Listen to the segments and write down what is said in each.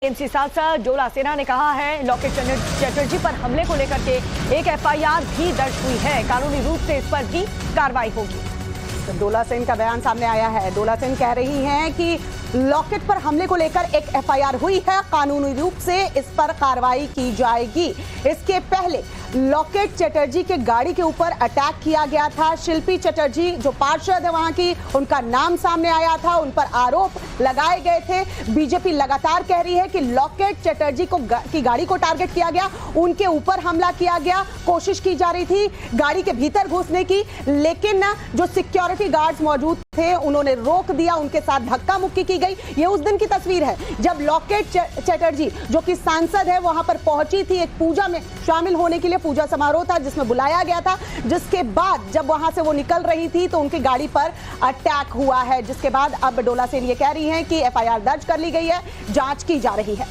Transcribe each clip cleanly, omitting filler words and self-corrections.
TMC सांसद डोला सेना ने कहा है लॉकेट चटर्जी पर हमले को लेकर के एक एफआईआर भी दर्ज हुई है, कानूनी रूप से इस पर भी कार्रवाई होगी। डोला सेन का बयान सामने आया है। डोला सेन कह रही हैं कि लॉकेट पर हमले को लेकर एक एफआईआर हुई है, कानूनी रूप से इस पर कार्रवाई की जाएगी। इसके पहले लॉकेट चटर्जी के गाड़ी के ऊपर अटैक किया गया था। शिल्पी चटर्जी जो पार्षद है वहां की, उनका नाम सामने आया था, उन पर आरोप लगाए गए थे। बीजेपी लगातार कह रही है कि लॉकेट चटर्जी की गाड़ी को टारगेट किया गया, उनके ऊपर हमला किया गया, कोशिश की जा रही थी गाड़ी के भीतर घुसने की, लेकिन जो सिक्योरिटी गार्ड्स मौजूद थे उन्होंने रोक दिया, उनके साथ धक्का मुक्की की गई। ये उस दिन की तस्वीर है जब लॉकेट चटर्जी जो कि सांसद है वहां पर पहुंची थी, एक पूजा में शामिल होने के लिए, पूजा समारोह था जिसमें बुलाया गया था। जिसके बाद जब वहां से वो निकल रही थी तो उनकी गाड़ी पर अटैक हुआ है, जिसके बाद अब डोला सेन ये कह रही हैं कि एफआईआर दर्ज कर ली गई है, जांच की जा रही है।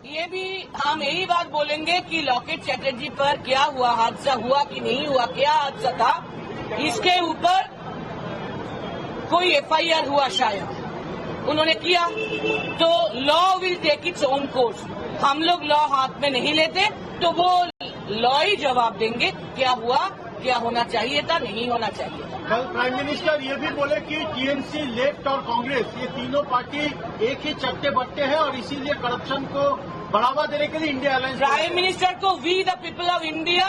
ये भी हम यही बात बोलेंगे कि लॉकेट चटर्जी पर क्या हुआ, हादसा हुआ कि नहीं हुआ, क्या हादसा था, इसके ऊपर कोई एफआईआर हुआ शायद उन्होंने किया तो law will take its own course. हम लोग लॉ हाथ में नहीं लेते, तो वो लॉ ही जवाब देंगे क्या हुआ, क्या होना चाहिए था, नहीं होना चाहिए था। कल प्राइम मिनिस्टर ये भी बोले कि टीएमसी, लेफ्ट और कांग्रेस ये तीनों पार्टी एक ही चट्टे बट्टे हैं और इसीलिए करप्शन को बढ़ावा देने के लिए इंडिया अलायंस। प्राइम मिनिस्टर को we the people of India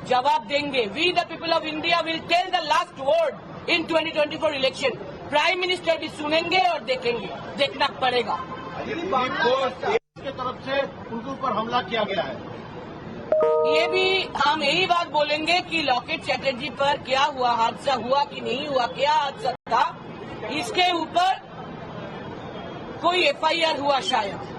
जवाब देंगे। We the people of India will tell the last word in 2024 election. Prime minister भी सुनेंगे और देखेंगे, देखना पड़ेगा। की तरफ से उनके ऊपर हमला किया गया है। ये भी हम यही बात बोलेंगे कि लॉकेट चटर्जी पर क्या हुआ, हादसा हुआ कि नहीं हुआ, क्या हादसा था, इसके ऊपर कोई एफआईआर हुआ शायद